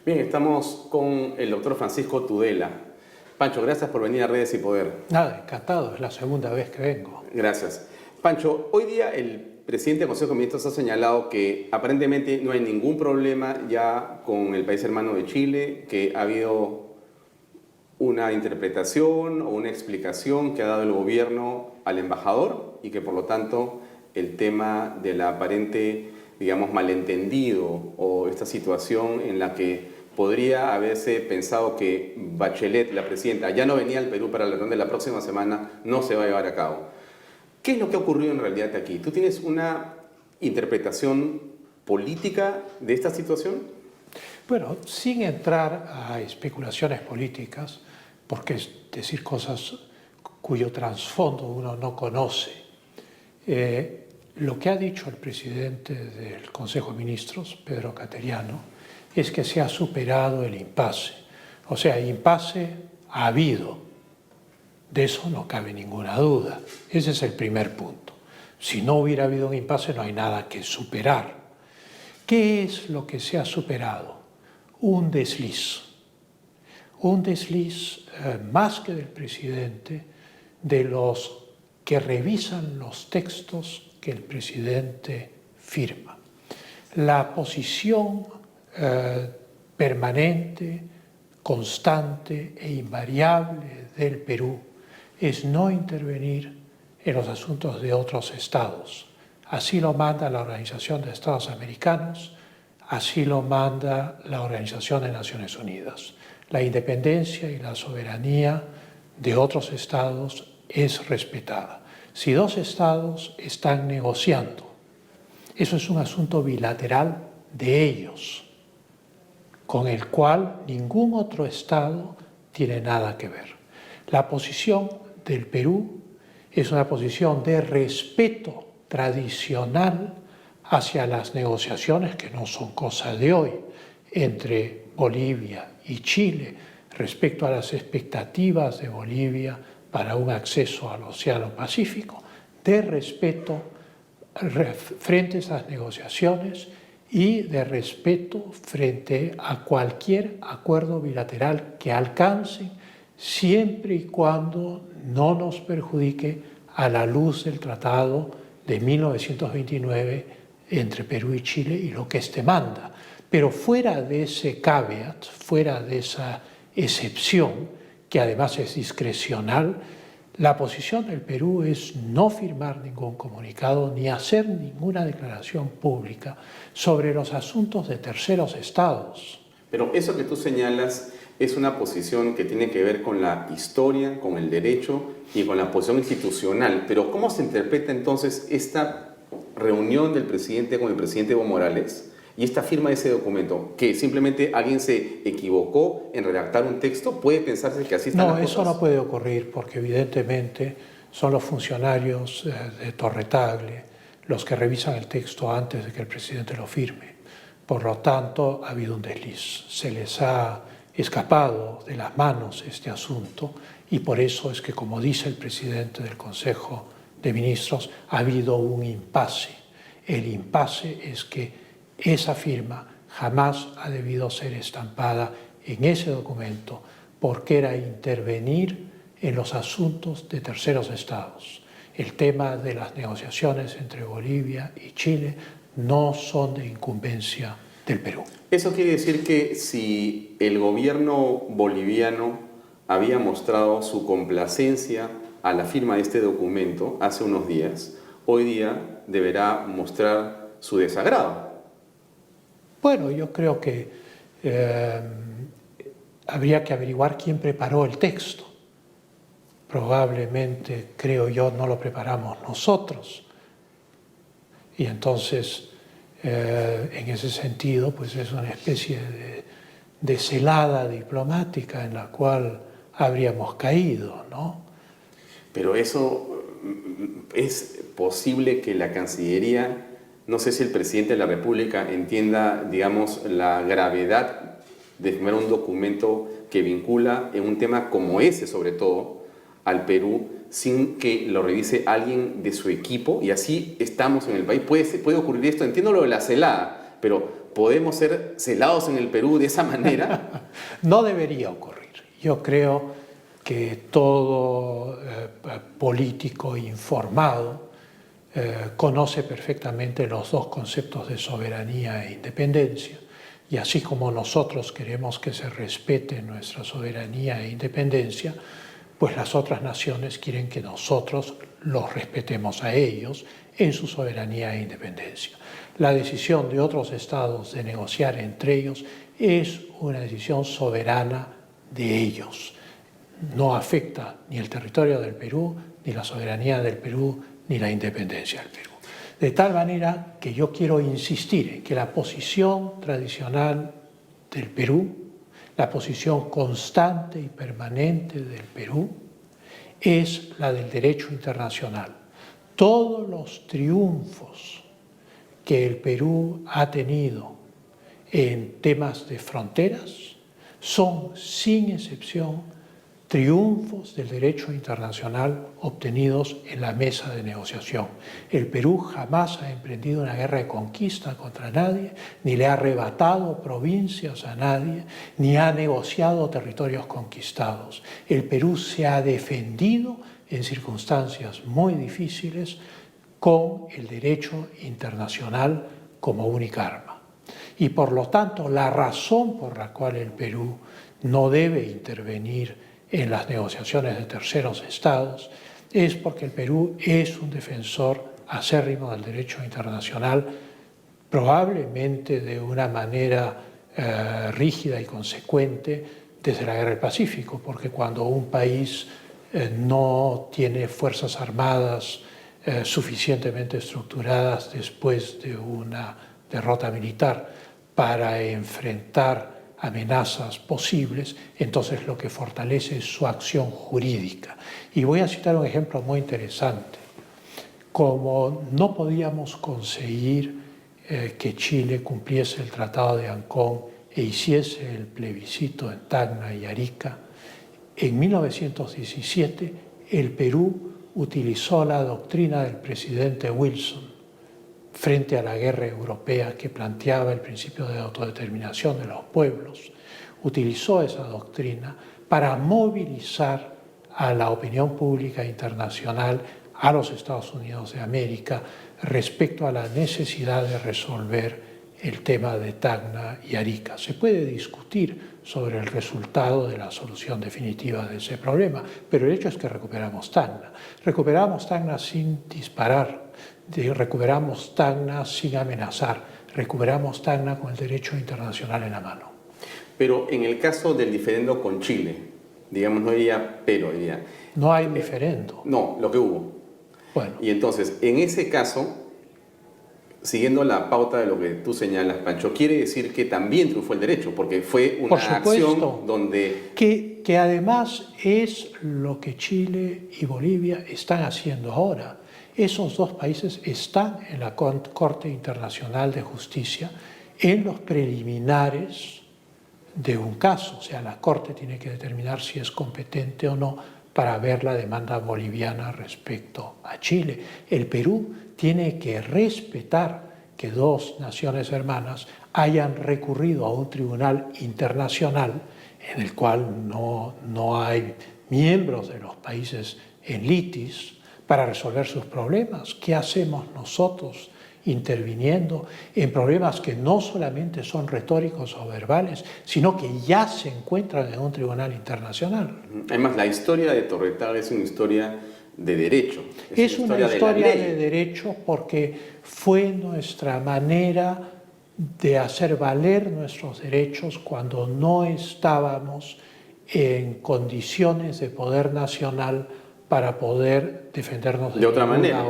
Bien, estamos con el doctor Francisco Tudela. Pancho, gracias por venir a Redes y Poder. Nada, encantado, es la segunda vez que vengo. Gracias. Pancho, hoy día el presidente del Consejo de Ministros ha señalado que aparentemente no hay ningún problema ya con el país hermano de Chile, que ha habido una interpretación o una explicación que ha dado el gobierno al embajador y que por lo tanto el tema de la aparente, digamos, malentendido o esta situación en la que podría haberse pensado que Bachelet, la presidenta, ya no venía al Perú para la reunión de la próxima semana, no se va a llevar a cabo. ¿Qué es lo que ha ocurrido en realidad aquí? ¿Tú tienes una interpretación política de esta situación? Bueno, sin entrar a especulaciones políticas, porque es decir cosas cuyo trasfondo uno no conoce, lo que ha dicho el presidente del Consejo de Ministros, Pedro Cateriano, es que se ha superado el impasse. O sea, impasse ha habido. De eso no cabe ninguna duda. Ese es el primer punto. Si no hubiera habido un impasse, no hay nada que superar. ¿Qué es lo que se ha superado? Un desliz. Un desliz más que del presidente, de los que revisan los textos que el presidente firma. La posición permanente, constante e invariable del Perú es no intervenir en los asuntos de otros estados. Así lo manda la Organización de Estados Americanos, así lo manda la Organización de Naciones Unidas. La independencia y la soberanía de otros estados es respetada. Si dos estados están negociando, eso es un asunto bilateral de ellos, con el cual ningún otro estado tiene nada que ver. La posición del Perú es una posición de respeto tradicional hacia las negociaciones, que no son cosa de hoy, entre Bolivia y Chile respecto a las expectativas de Bolivia para un acceso al Océano Pacífico, de respeto frente a esas negociaciones y de respeto frente a cualquier acuerdo bilateral que alcancen, siempre y cuando no nos perjudique a la luz del Tratado de 1929 entre Perú y Chile y lo que éste manda. Pero fuera de ese caveat, fuera de esa excepción, que además es discrecional, la posición del Perú es no firmar ningún comunicado ni hacer ninguna declaración pública sobre los asuntos de terceros estados. Pero eso que tú señalas es una posición que tiene que ver con la historia, con el derecho y con la posición institucional. Pero ¿cómo se interpreta entonces esta reunión del presidente con el presidente Evo Morales y esta firma de ese documento? ¿Que simplemente alguien se equivocó en redactar un texto? ¿Puede pensarse que así están las cosas? No, eso no puede ocurrir porque evidentemente son los funcionarios de Torre Tagle los que revisan el texto antes de que el presidente lo firme. Por lo tanto, ha habido un desliz. Se les ha escapado de las manos este asunto y por eso es que, como dice el presidente del Consejo de Ministros, ha habido un impasse. El impasse es que esa firma jamás ha debido ser estampada en ese documento porque era intervenir en los asuntos de terceros estados. El tema de las negociaciones entre Bolivia y Chile no son de incumbencia del Perú. Eso quiere decir que si el gobierno boliviano había mostrado su complacencia a la firma de este documento hace unos días, hoy día deberá mostrar su desagrado. Bueno, yo creo que habría que averiguar quién preparó el texto. Probablemente, creo yo, no lo preparamos nosotros. Y entonces, en ese sentido, pues es una especie de celada diplomática en la cual habríamos caído, ¿no? Pero eso es posible que la Cancillería, no sé si el presidente de la República entienda, digamos, la gravedad de firmar un documento que vincula en un tema como ese, sobre todo, al Perú, sin que lo revise alguien de su equipo, y así estamos en el país. Puede ocurrir esto, entiendo lo de la celada, pero ¿podemos ser celados en el Perú de esa manera? No debería ocurrir. Yo creo que todo político informado conoce perfectamente los dos conceptos de soberanía e independencia. Y así como nosotros queremos que se respete nuestra soberanía e independencia, pues las otras naciones quieren que nosotros los respetemos a ellos en su soberanía e independencia. La decisión de otros estados de negociar entre ellos es una decisión soberana de ellos. No afecta ni el territorio del Perú, ni la soberanía del Perú, ni la independencia del Perú. De tal manera que yo quiero insistir en que la posición tradicional del Perú, la posición constante y permanente del Perú, es la del derecho internacional. Todos los triunfos que el Perú ha tenido en temas de fronteras son, sin excepción, triunfos del derecho internacional obtenidos en la mesa de negociación. El Perú jamás ha emprendido una guerra de conquista contra nadie, ni le ha arrebatado provincias a nadie, ni ha negociado territorios conquistados. El Perú se ha defendido en circunstancias muy difíciles con el derecho internacional como única arma. Y por lo tanto, la razón por la cual el Perú no debe intervenir en las negociaciones de terceros estados es porque el Perú es un defensor acérrimo del derecho internacional, probablemente de una manera rígida y consecuente desde la Guerra del Pacífico, porque cuando un país no tiene fuerzas armadas suficientemente estructuradas después de una derrota militar para enfrentar amenazas posibles, entonces lo que fortalece es su acción jurídica. Y voy a citar un ejemplo muy interesante. Como no podíamos conseguir que Chile cumpliese el Tratado de Ancón e hiciese el plebiscito en Tacna y Arica, en 1917 el Perú utilizó la doctrina del presidente Wilson frente a la guerra europea que planteaba el principio de autodeterminación de los pueblos. Utilizó esa doctrina para movilizar a la opinión pública internacional, a los Estados Unidos de América, respecto a la necesidad de resolver el tema de Tacna y Arica. Se puede discutir sobre el resultado de la solución definitiva de ese problema, pero el hecho es que recuperamos Tacna. Recuperamos Tacna sin disparar, recuperamos Tacna sin amenazar, recuperamos Tacna con el derecho internacional en la mano. Pero en el caso del diferendo con Chile, digamos, no diría pero, diría... No hay diferendo. No, lo que hubo. Bueno. Y entonces, en ese caso, siguiendo la pauta de lo que tú señalas, Pancho, quiere decir que también triunfó el derecho, porque fue una acción donde... Que además es lo que Chile y Bolivia están haciendo ahora. Esos dos países están en la Corte Internacional de Justicia en los preliminares de un caso. O sea, la Corte tiene que determinar si es competente o no para ver la demanda boliviana respecto a Chile. El Perú tiene que respetar que dos naciones hermanas hayan recurrido a un tribunal internacional en el cual no hay miembros de los países en litis para resolver sus problemas. ¿Qué hacemos nosotros interviniendo en problemas que no solamente son retóricos o verbales, sino que ya se encuentran en un tribunal internacional? Además, la historia de Torretal es una historia de derecho. Es una historia de derecho porque fue nuestra manera de hacer valer nuestros derechos cuando no estábamos en condiciones de poder nacional para poder defendernos de otra manera.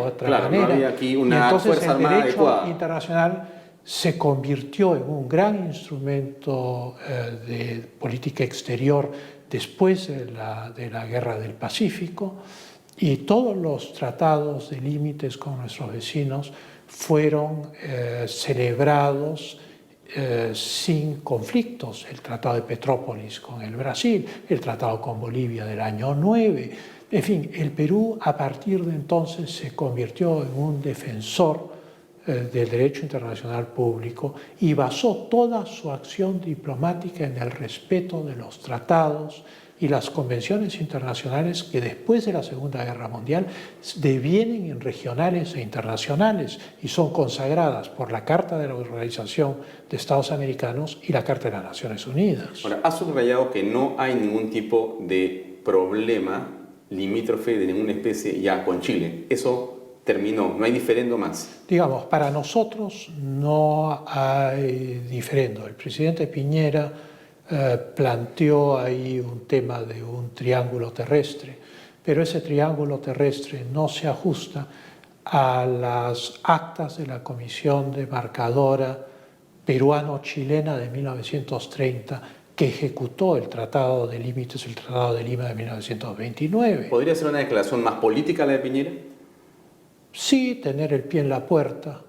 No había aquí una fuerza armada adecuada. Y entonces el derecho internacional se convirtió en un gran instrumento de política exterior después de la Guerra del Pacífico, y todos los tratados de límites con nuestros vecinos fueron celebrados sin conflictos. El Tratado de Petrópolis con el Brasil, el Tratado con Bolivia del año 9. En fin, el Perú a partir de entonces se convirtió en un defensor del derecho internacional público y basó toda su acción diplomática en el respeto de los tratados y las convenciones internacionales que después de la Segunda Guerra Mundial devienen en regionales e internacionales y son consagradas por la Carta de la Organización de Estados Americanos y la Carta de las Naciones Unidas. Ahora, ha subrayado que no hay ningún tipo de problema limítrofe de ninguna especie ya con Chile. Eso terminó, no hay diferendo más. Digamos, para nosotros no hay diferendo. El presidente Piñera planteó ahí un tema de un triángulo terrestre, pero ese triángulo terrestre no se ajusta a las actas de la Comisión Demarcadora peruano-chilena de 1930 que ejecutó el Tratado de Límites, el Tratado de Lima de 1929. ¿Podría ser una declaración más política la de Piñera? Sí, tener el pie en la puerta,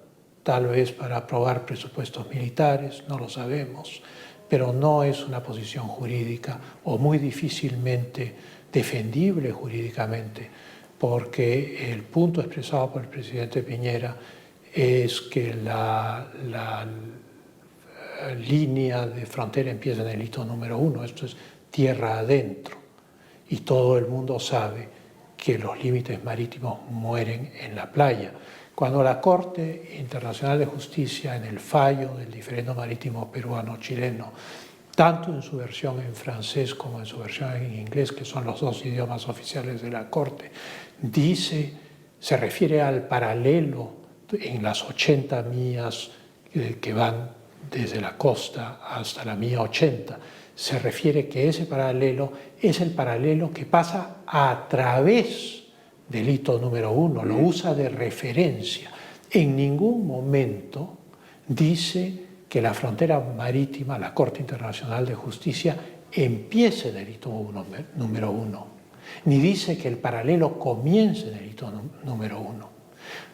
tal vez para aprobar presupuestos militares, no lo sabemos, pero no es una posición jurídica o muy difícilmente defendible jurídicamente, porque el punto expresado por el presidente Piñera es que la línea de frontera empieza en el hito número 1, esto es tierra adentro, y todo el mundo sabe que los límites marítimos mueren en la playa. Cuando la Corte Internacional de Justicia, en el fallo del diferendo marítimo peruano-chileno, tanto en su versión en francés como en su versión en inglés, que son los dos idiomas oficiales de la Corte, dice, se refiere al paralelo en las 80 millas que van desde la costa hasta la milla 80, se refiere que ese paralelo es el paralelo que pasa a través del hito número 1, lo usa de referencia. En ningún momento dice que la frontera marítima, la Corte Internacional de Justicia, empiece en el hito número 1, ni dice que el paralelo comience en el hito número 1.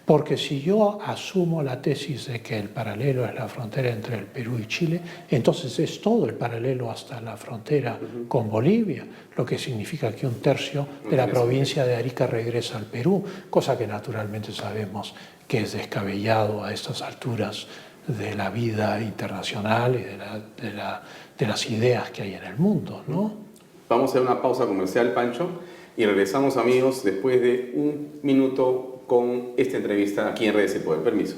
Porque si yo asumo la tesis de que el paralelo es la frontera entre el Perú y Chile, entonces es todo el paralelo hasta la frontera con Bolivia, lo que significa que un tercio de la provincia de Arica regresa al Perú, cosa que naturalmente sabemos que es descabellado a estas alturas de la vida internacional y de las ideas que hay en el mundo, ¿no? Vamos a hacer una pausa comercial, Pancho, y regresamos, amigos, después de un minuto con esta entrevista aquí en Redes del Poder. Permiso.